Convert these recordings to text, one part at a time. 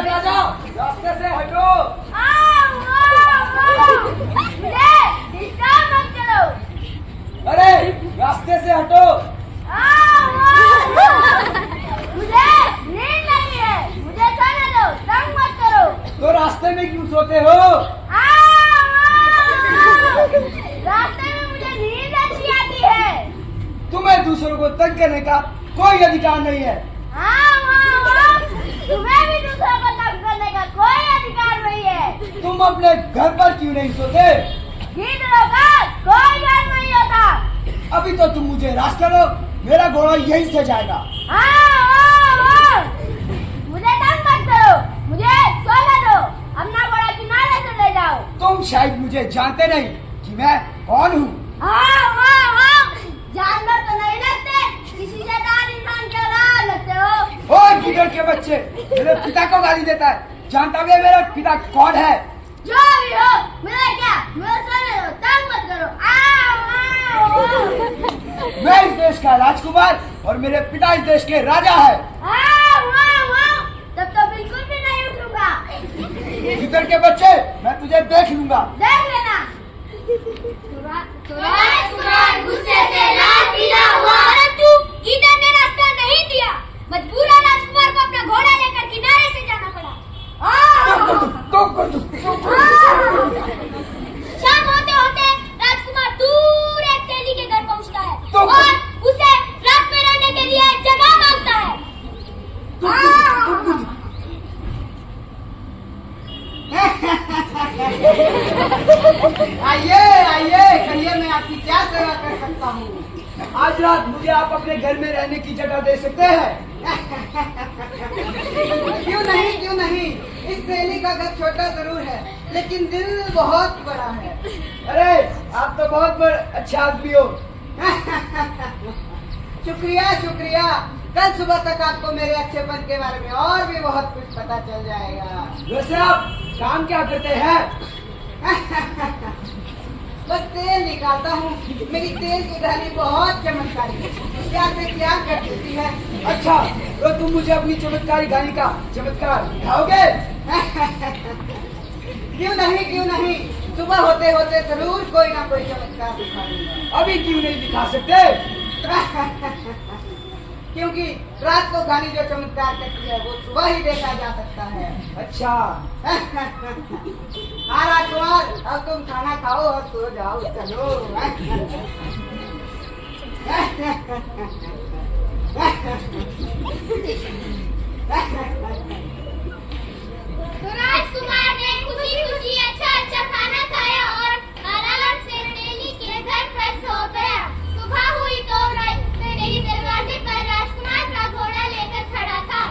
राजा रास्ते से हटो। अरे रास्ते से हटो। मुझे नींद लगी है, मुझे सोने दो, तंग मत करो। तो रास्ते में क्यों सोते हो? रास्ते में मुझे नींद अच्छी आती है। तुम्हें दूसरों को तंग करने का कोई अधिकार नहीं है। तुम्हें भी दूसरों को तंग करने का कोई अधिकार नहीं है। तुम अपने घर पर क्यों नहीं सोते? गीदड़ों का कोई घर नहीं होता। अभी तो तुम मुझे रास्ता दो, मेरा घोड़ा यहीं से जाएगा। मुझे तंग मत करो, मुझे सोने दो, अपना घोड़ा किनारे से ले जाओ। तुम शायद मुझे जानते नहीं कि मैं कौन हूँ। जानवर तो नहीं लगते, किसी शैतान इंसान के औलाद लगते हो। और गिदड़ के बच्चे मेरे पिता को गाली देता है। जानता भी है मेरा पिता कौन है? जो भी हो, मुझे क्या, मुझे सोने दो, तंग मत करो। मैं इस देश का राजकुमार और मेरे पिता इस देश के राजा है। तब तो बिल्कुल भी नहीं उठूंगा। गिदड़ के बच्चे, मैं तुझे देख लूंगा। देख लेना। राजकुमार गुस्से से लाल पीला हुआ, परंतु गिदड़ ने रास्ता नहीं दिया। मजबूर राजकुमार को अपना घोड़ा लेकर किनारे से जाना पड़ा। शाम होते होते राजकुमार दूर एक तेली के घर पहुंचता है और उसे रात में रहने के लिए जगह मांगता है। आइए आइए, कहिए मैं आपकी क्या सेवा कर सकता हूँ? आज रात मुझे आप अपने घर में रहने की जगह दे सकते हैं? क्यों नहीं, इस तेली का घर छोटा जरूर है, लेकिन दिल बहुत बड़ा है। अरे आप तो बहुत बड़े अच्छे आदमी हो। शुक्रिया। कल सुबह तक आपको मेरे अच्छेपन के बारे में और भी बहुत कुछ पता चल जाएगा। वैसे आप काम क्या करते हैं? बस तेल निकालता हूँ। मेरी तेल की घानी बहुत चमत्कारी है, क्या से क्या कर देती है। अच्छा, तो तुम मुझे अपनी चमत्कारी घानी का चमत्कार दिखाओगे? क्यों नहीं, सुबह होते होते जरूर कोई ना कोई चमत्कार दिखा दूंगा। अभी क्यों नहीं दिखा सकते? क्योंकि रात को घानी जो चमत्कार करती है वो सुबह ही देखा जा सकता है। अच्छा। हाँ राजकुमार, अब तुम खाना खाओ और सो जाओ। चलो। तो राजकुमार ने खुशी अच्छा खाना खाया और आराम से तेली के घर पर सो गया। सुबह हुई तो तेली दरवाजे पर राजकुमार का घोड़ा लेकर खड़ा था।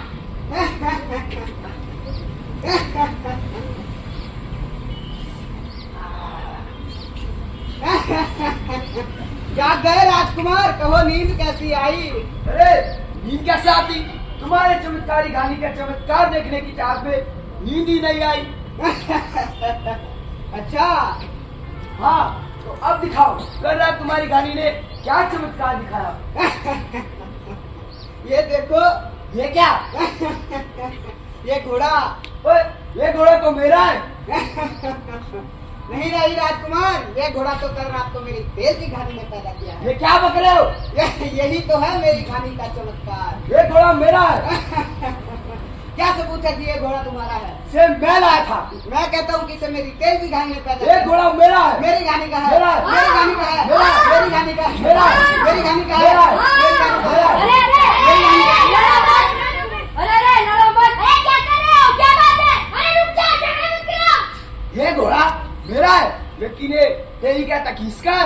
क्या गए राजकुमार, कहो नींद कैसी आई? अरे नींद कैसे आती? तुम्हारे चमत्कारी घानी का चमत्कार देखने की चाहत में नींद ही नहीं आई। अच्छा। हाँ, तो अब दिखाओ कल रात तुम्हारी घानी ने क्या चमत्कार दिखाया। ये देखो। ये क्या? ये घोड़ा। ओए, ये घोड़ा तो मेरा है। नहीं राजकुमार, ये घोड़ा तो कल रात को मेरी तेल की घानी ने पैदा किया है। ये क्या बक रहे हो? यही तो है मेरी घानी का चमत्कार। ये घोड़ा मेरा है। क्या सबूत है कि ये घोड़ा तुम्हारा है? से मैं लाया था। मैं कहता हूँ कि इसे मेरी तेल की घानी ने पैदा किया। ये घोड़ा मेरा है। मेरी घानी का है। मेरा है। मेरी घानी का है। मेरा है। मेरी घानी का है। मेरा है। मेरी घानी का है। मेरा है। मेरी घानी का है। मेरा है। क्या कर रहे हो? क्या बात है? अरे रुक जा, झगड़ा मत करो। ये घोड़ा मेरा है, लेकिन ये तेरी क्या था किसका?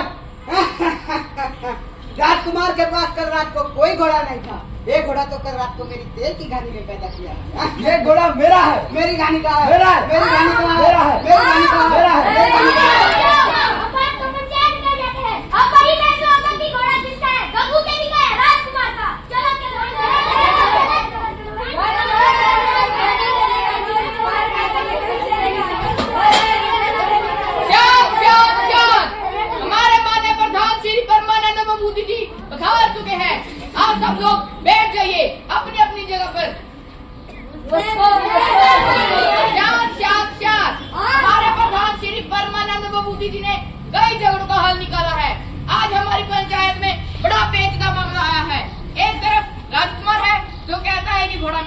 राजकुमार के पास कल रात को कोई घोड़ा नहीं था। ये घोड़ा तो कल रात को मेरी तेल की घानी ने पैदा किया है। ये घोड़ा मेरा है। मेरी घानी का है। मेरा है। मेरी घानी का है। मेरा है। मेरी घानी का है। मेरा है। मेरी घानी का है। अब वही फैसला होगा कि घोड़ा किसका है, गंगू तेली का है, राजकुमार का। चलो हमारे माननीय प्रधान श्री परमानंद बाबू जी पधार चुके हैं। आप सब लोग बैठ जाइए।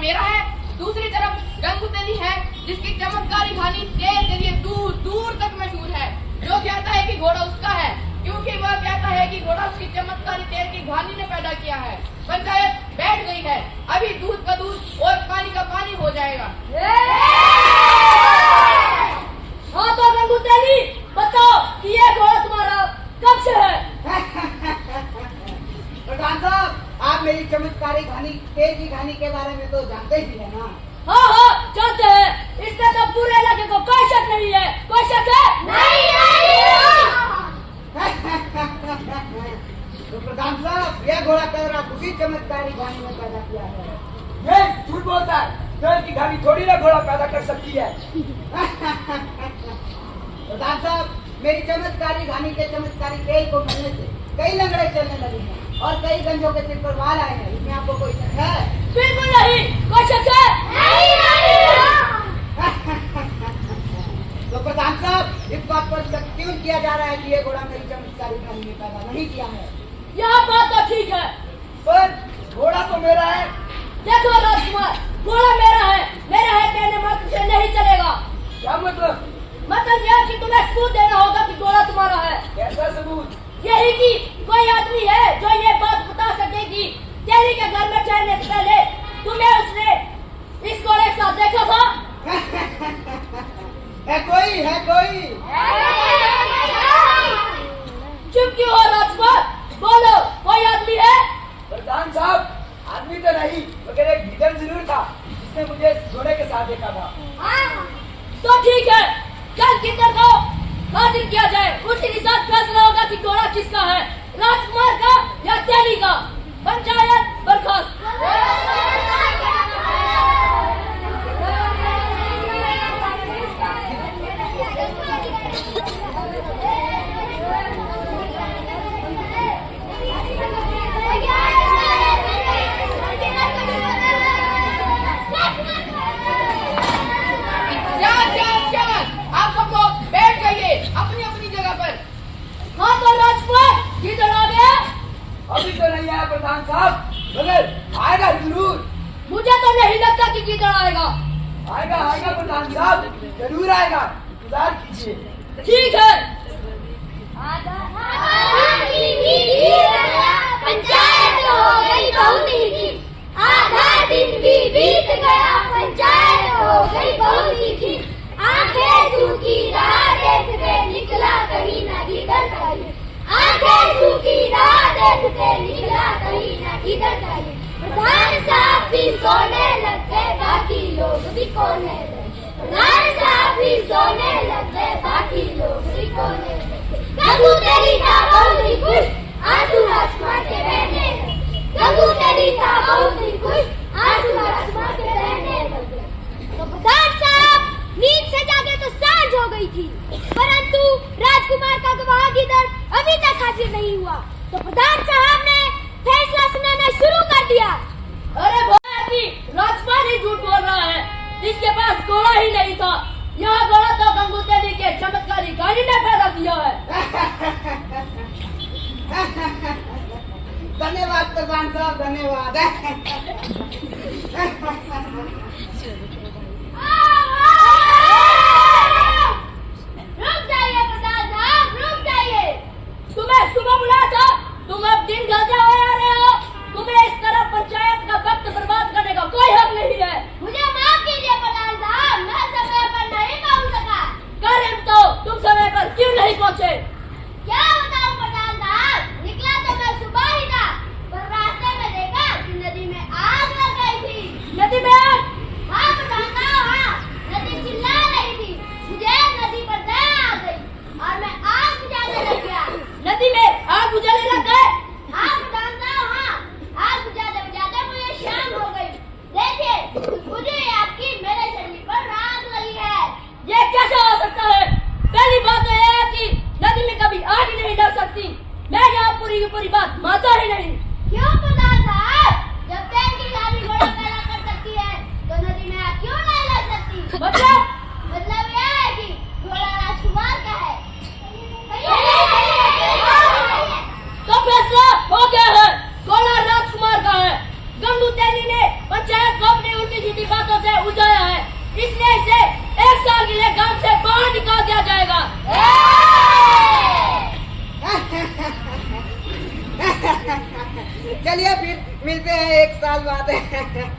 मेरा है, दूसरी तरफ गंगू तेली है जिसकी चमत्कारी कहानी देश के लिए दूर दूर तक मशहूर है। जो कहता है कि घोड़ा उसका है क्योंकि वह कहता है कि घोड़ा उसकी चमत्कारी तेल की कहानी ने पैदा किया है। पंचायत बैठ गई है, अभी दूध का दूध और पानी का पानी हो जाएगा। हाँ तो गंगू तेली बताओ कि ये घोड़ा तुम्हारा कब से है? प्रधान साहब, आप मेरी चमत्कारी कहानी तेल की कहानी के बारे में तो जानते ही है ना। हाँ हाँ जानते हैं, इसमें तो पूरे इलाके को कोई शक नहीं है। कोई शक है? तो प्रधान साहब, यह घोड़ा कह रहा उसी चमत्कारी कहानी में पैदा किया है। ये झूठ बोलता है, तेल की कहानी थोड़ी ना घोड़ा पैदा कर सकती है। प्रधान साहब, मेरी चमत्कारी कहानी के चमत्कारी तेल को मिलने से कई लंगड़े चलने लगे हैं और कई गंजों के सिर पर बाल आए हैं। इसमें आपको कोई शक है? बिल्कुल नहीं, कोई शक है? तो प्रधान साहब, इस बात पर शक क्यों किया जा रहा है कि ये घोड़ा मेरी चमत्कारी कहानी में पैदा नहीं किया है? यह बात तो ठीक है, पर घोड़ा तो मेरा है। देखो राजकुमार, घोड़ा मेरा है कहने मात्र से नहीं चलेगा। क्या मतलब? मतलब यह कि तुम्हें सबूत देना होगा कि घोड़ा तुम्हारा है। कैसा सबूत? यही कि कोई आदमी है जो ये बात बता सके कि तेली के घर में ठहरने से पहले तुम्हें उसने इस घोड़े के साथ देखा था। है कोई? चुप क्यों हो राजकुमार, बोलो कोई आदमी है? प्रधान साहब, आदमी तो नहीं मगर एक गिदड़ जरूर था जिसने मुझे इस घोड़े के साथ देखा था। तो ठीक है, कल गिद्दड़ को हाजिर किया जाए, उसी के साथ फैसला होगा कि घोड़ा किसका है, राजकुमार का या तेली का। पंचायत बर्खास्त। आप सब लोग बैठ जाइए अपनी अपनी जगह पर। हाँ तो राजकुमार, गिद्दड़ आ गया? अभी तो नहीं आया प्रधान साहब, मगर आएगा जरूर। मुझे तो नहीं लगता कि गिद्दड़ आएगा। आएगा प्रधान साहब, जरूर आएगा, इंतजार कीजिए। ठीक है। पंचायत हो गई बहुत ही, आधा दिन भी बीत गया, पंचायत हो गई बहुत ही। आंखें सूखी राह देखते निकला कहीं ना किधर कहीं, आंखें सूखी राह देखते निकला कहीं ना किधर कहीं। प्रधान साहब भी सोने लग गए, बाकी लोग भी कोने लगे। प्रधान साहब भी सोने लग गए, बाकी लोग भी कोने लगे। गंगू तेली था बहुत ही खुश, आंसू राजकुमार के बहने लगे। गंगू तेली था बहुत ही खुश, आंसू राजकुमार के बहने लगे। तो प्रधान साहब नींद से जागे तो सांझ हो गई थी, परंतु राजकुमार का गवाह गिद्दड़ अभी तक हाजिर नहीं हुआ। तो प्रधान साहब ने फैसला सुनाना शुरू कर दिया। अरे भाई, राजकुमार ही झूठ बोल रहा है, इसके पास घोड़ा ही नहीं था। यह घोड़ा तो गंगू तेली के चमत्कारी कहानी ने पैदा किया है। धन्यवाद प्रधान साहब, धन्यवाद। रुक जाइए प्रधान साहब, रुक जाइए। तुम्हें सुबह बुलाया था, तुम अब दिन ढलते हुए आ रहे हो। तुम्हें इस तरह पंचायत का वक्त बर्बाद करने का कोई हक नहीं है। मुझे माफ कीजिए प्रधान साहब, मैं समय पर नहीं पहुंच सका। कार्य बताओ, तुम समय पर क्यों नहीं पहुँचे? क्या बताऊं प्रधान साहब, निकला तो मैं सुबह ही था, पर रास्ते में देखा कि नदी में आग लग गई थी। नदी में आग? हाँ प्रधान साहब, हाँ, नदी चिल्ला रही थी। मुझे नदी पर दया आ गई और मैं आग बुझाने लग गया। नदी में आग बुझाने लग गए? हाँ प्रधान साहब, हाँ, आग बुझाते बुझाते मुझे शाम हो गई। देखिए, मुझे आपकी मेरे शरीर पर आग लगी है। ये कैसे हो सकता है? पहली बात तो यह है कि नदी में कभी आग ही नहीं डल सकती। मैं यहाँ पूरी की पूरी बात मानता ही नहीं। क्यों प्रधान साहब, जब तेल की गाड़ी घोड़ा पैदा कर सकती है तो नदी में आग क्यों नहीं लग सकती? मतलब यह है कि घोड़ा राजकुमार का है। तो फैसला हो गया है, घोड़ा राजकुमार का है। गंगू तेली ने पंचायत को अपनी उल्टी बात है